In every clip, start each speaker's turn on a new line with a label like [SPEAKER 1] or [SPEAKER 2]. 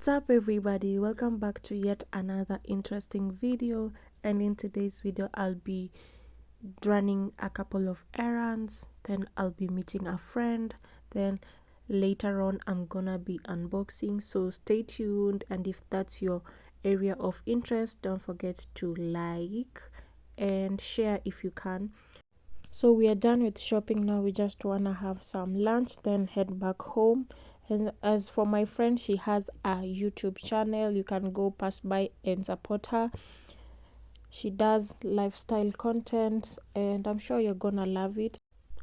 [SPEAKER 1] What's up everybody, welcome back to yet another interesting video. And in today's video I'll be running a couple of errands, then I'll be meeting a friend, then later on I'm gonna be unboxing, so stay tuned. And if that's your area of interest, don't forget to like and share if you can. So we are done with shopping now, we just wanna have some lunch then head back home. And as for my friend, she has a YouTube channel, you can go pass by and support her. She does lifestyle content and I'm sure you're gonna love it.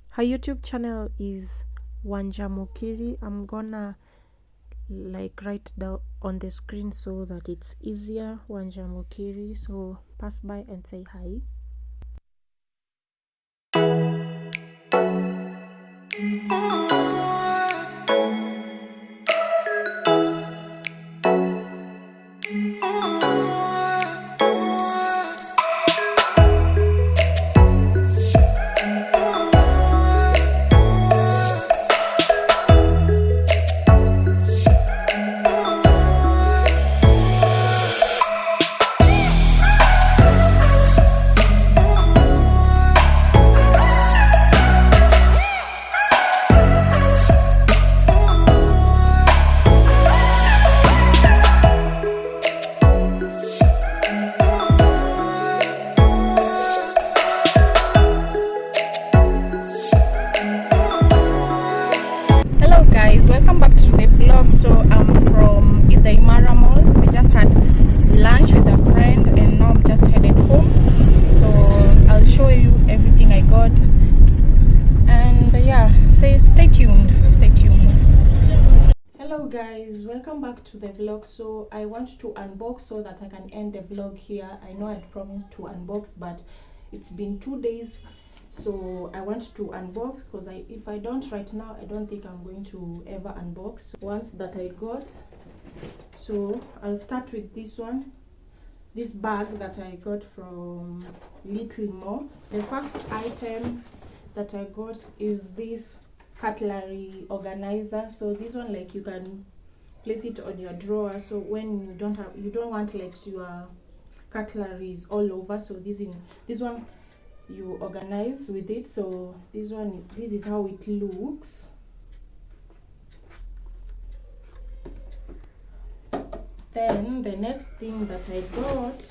[SPEAKER 1] Her YouTube channel is Wanjamukiri. I'm gonna write down on the screen so that it's easier. Wanjamukiri, so pass by and say hi. Welcome back to the vlog. So I'm from the Imara Mall. We just had lunch with a friend and now I'm just headed home, so I'll show you everything I got. And yeah, stay tuned. Hello guys, welcome back to the vlog. So I want to unbox so that I can end the vlog here. I know I'd promised to unbox, but it's been 2 days. So I want to unbox because if I don't right now, I don't think I'm going to ever unbox ones that I got. So I'll start with this one, this bag that I got from LiQWYD. The first item that I got is this cutlery organizer. So this one, you can place it on your drawer, so when you don't want your cutleries all over. So this one you organize with it. So this is how it looks. Then the next thing that I got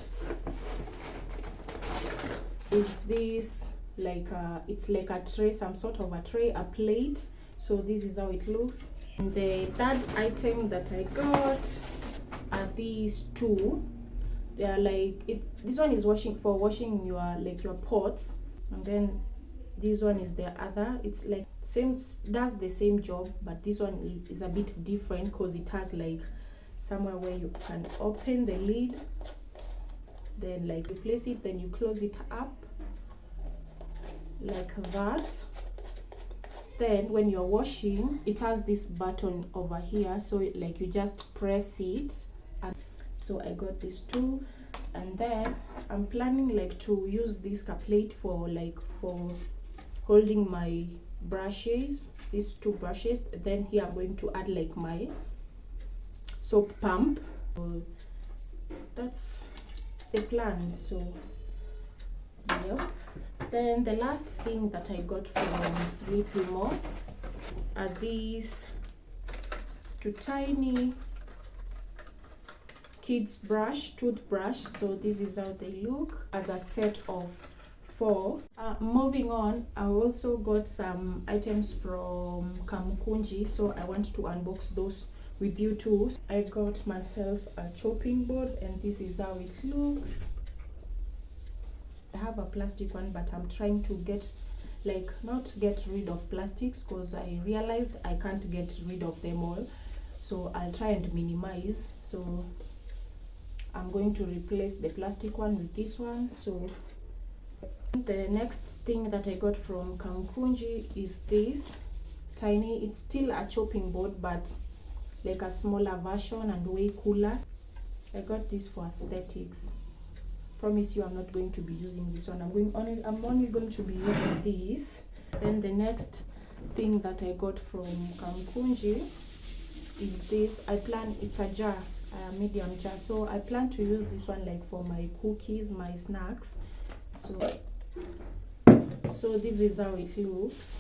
[SPEAKER 1] is this, it's like a tray, some sort of a tray, a plate. So this is how it looks. And the third item that I got are these two. They are this one is for washing your pots, and then this one is the other. It's does the same job, but this one is a bit different because it has somewhere where you can open the lid, then you place it, then you close it up like that. Then when you're washing, it has this button over here, so you just press it. And so I got these two, and then I'm planning to use this plate for holding my brushes, these two brushes. Then here I'm going to add my soap pump. So that's the plan. So yeah. Then the last thing that I got from LiQWYD are these two tiny kids toothbrush. So this is how they look as a set of 4. Moving on, I also got some items from Kamukunji, so I want to unbox those with you too. I got myself a chopping board, and this is how it looks. I have a plastic one, but I'm trying to not get rid of plastics, because I realized I can't get rid of them all, so I'll try and minimize. So I'm going to replace the plastic one with this one. So the next thing that I got from Kamukunji is this tiny, it's still a chopping board, but a smaller version and way cooler. I got this for aesthetics. Promise you I'm not going to be using this one. I'm only going to be using this. Then the next thing that I got from Kamukunji is this. It's a jar. medium jar. So I plan to use this one like for my cookies, my snacks. So this is how it looks.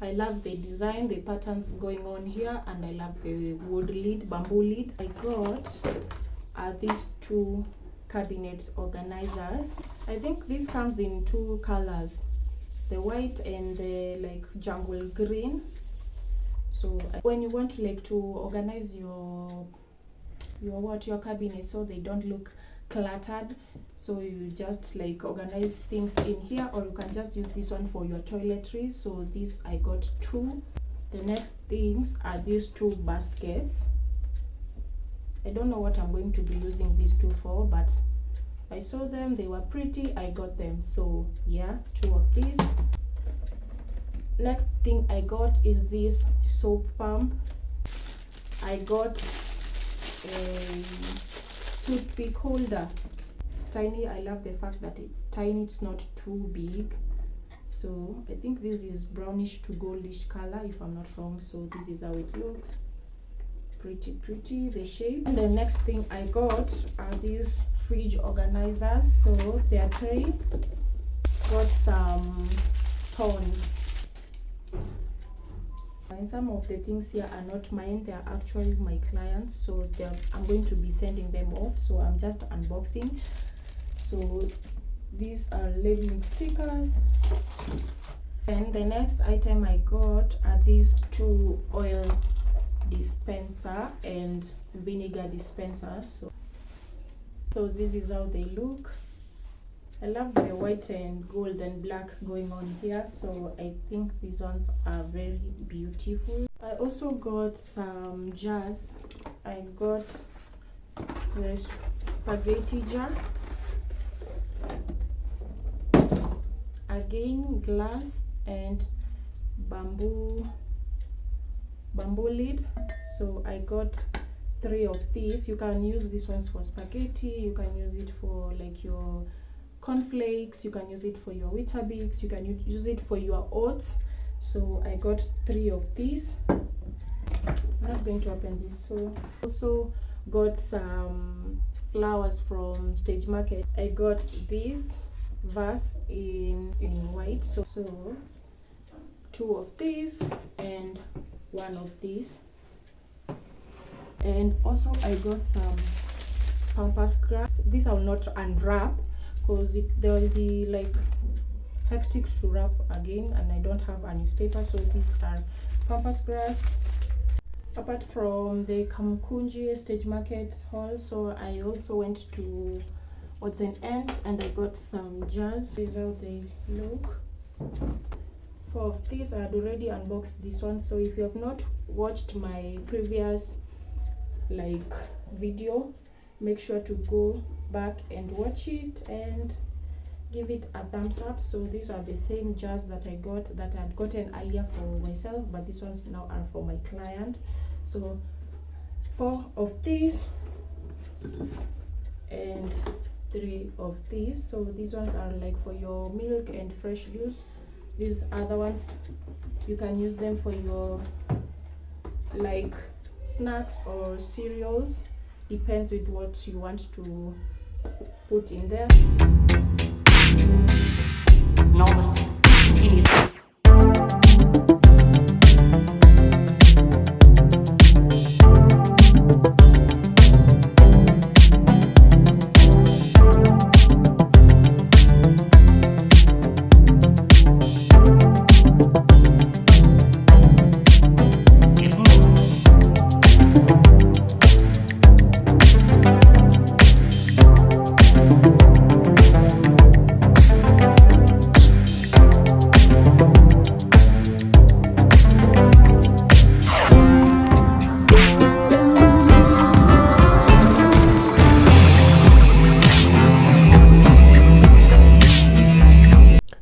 [SPEAKER 1] I love the design, the patterns going on here, and I love the wood lid, bamboo lids. I got these two cabinet organizers. I think this comes in two colors, the white and the like jungle green. So when you want to like to organize your cabinet so they don't look cluttered, so you just like organize things in here, or you can just use this one for your toiletries. So this I got two. The next things are these two baskets. I don't know what I'm going to be using these two for, but I saw them, they were pretty, I got them. So yeah, two of these. Next thing I got is this soap pump. I got a toothpick holder. It's tiny. I love the fact that it's tiny, it's not too big. So I think this is brownish to goldish color if I'm not wrong. So this is how it looks. Pretty the shape. And the next thing I got are these fridge organizers. So they are three. Got some tongs. And some of the things here are not mine, they are actually my clients, so I'm going to be sending them off. So I'm just unboxing. So these are labeling stickers. And the next item I got are these two oil dispenser and vinegar dispenser. So this is how they look. I love the white and gold and black going on here, so I think these ones are very beautiful. I also got some jars. I got the spaghetti jar, again glass and bamboo lid. So I got three of these. You can use these ones for spaghetti, you can use it for like your cornflakes, you can use it for your Weetabix, you can use it for your oats. So I got three of these. I'm not going to open this. So also got some flowers from Stage Market. I got this vase in white. So two of these and one of these. And also I got some pampas grass. This I will not unwrap because there will be like hectic to wrap again, and I don't have a newspaper. So these are pampas grass. Apart from the Kamkunji Stage Market haul, so I also went to odds and ends and I got some jars. These are how they look. Four of these, I had already unboxed this one. So if you have not watched my previous like video, make sure to go back and watch it and give it a thumbs up. So these are the same jars that I had gotten earlier for myself, but these ones now are for my client. So four of these and three of these. So these ones are like for your milk and fresh juice. These other ones you can use them for your like snacks or cereals, depends with what you want to put in there.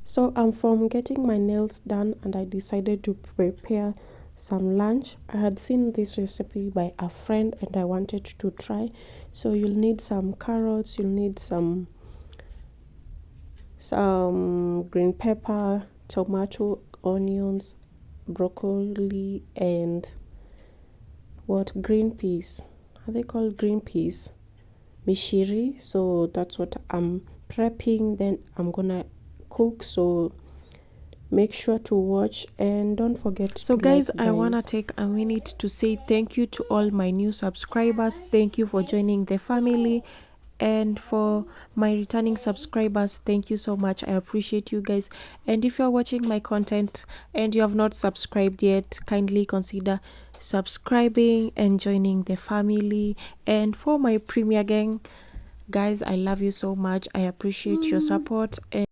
[SPEAKER 1] So I'm from getting my nails done and I decided to prepare some lunch. I had seen this recipe by a friend and I wanted to try. So you'll need some carrots, you'll need some green pepper, tomato, onions, broccoli, and green peas. are they called green peas? Mishiri. So that's what I'm prepping. Then I'm gonna cook. So make sure to watch and don't forget. So guys, I wanna take a minute to say thank you to all my new subscribers. Thank you for joining the family, and for my returning subscribers, thank you so much. I appreciate you guys. And if you're watching my content and you have not subscribed yet, kindly consider subscribing and joining the family. And for my premier gang, guys, I love you so much. I appreciate your support. And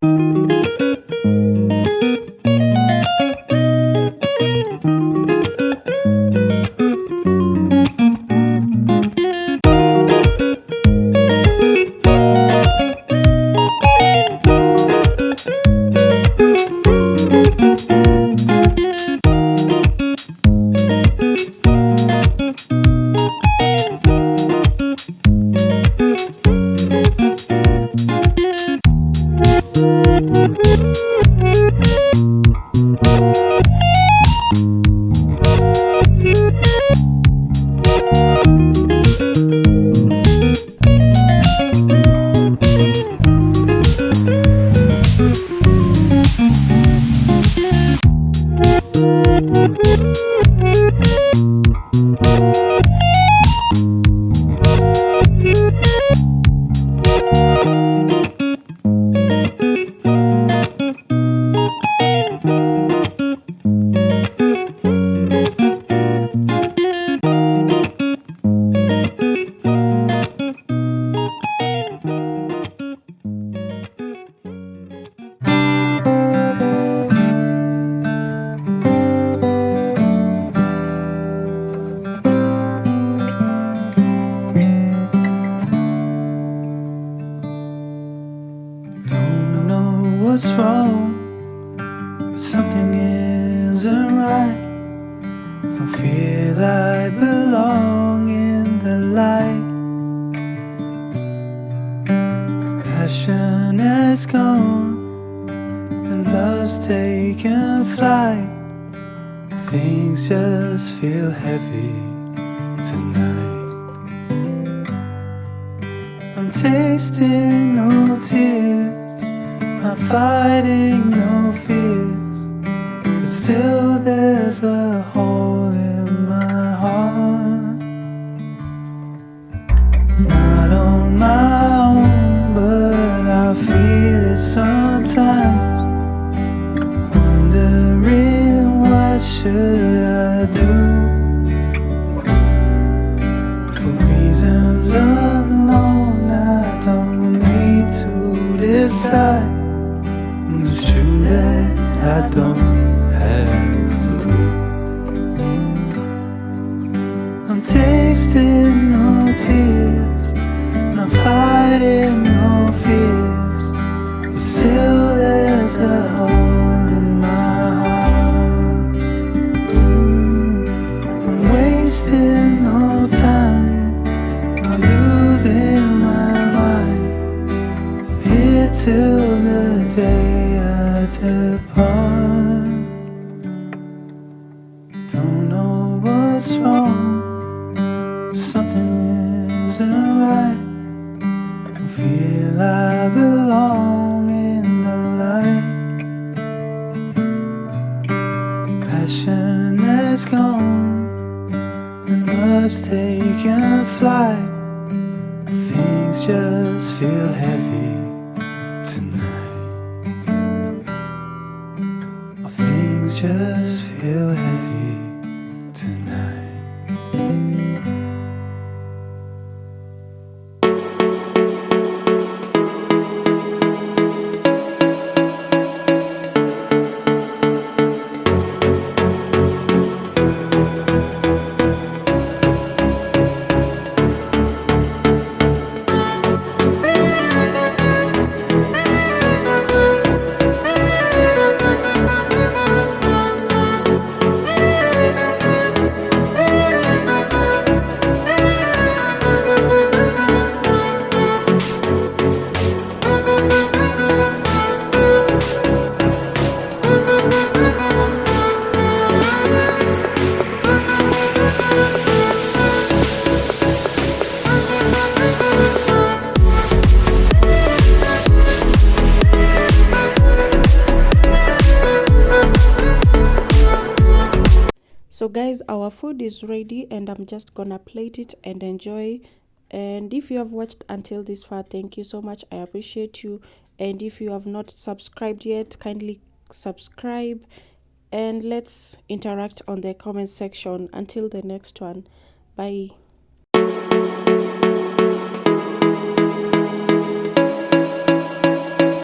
[SPEAKER 2] what's wrong, but something isn't right. Don't feel I belong in the light. Passion has gone and love's taken flight. Things just feel heavy tonight. I'm tasting no tears, I'm fighting no fears, but still there's a hole in my heart. Not on my own, but I feel it sometimes, wondering what should I do. For reasons unknown, I don't need to decide. It's true that I don't have a clue. I'm tasting no tears, I'm fighting no fears, but still there's a hole in my heart. I'm wasting no time, I'm losing my mind, here till the day depart. Don't know what's wrong, something isn't right. Don't feel I belong in the light. Passion has gone and love's taken flight. Things just feel heavy tonight. Just feel heavy tonight.
[SPEAKER 1] our food is ready, and I'm just gonna plate it and enjoy. And if you have watched until this far, thank you so much. I appreciate you. And if you have not subscribed yet, kindly subscribe, and let's interact on the comment section. Until the next one, bye.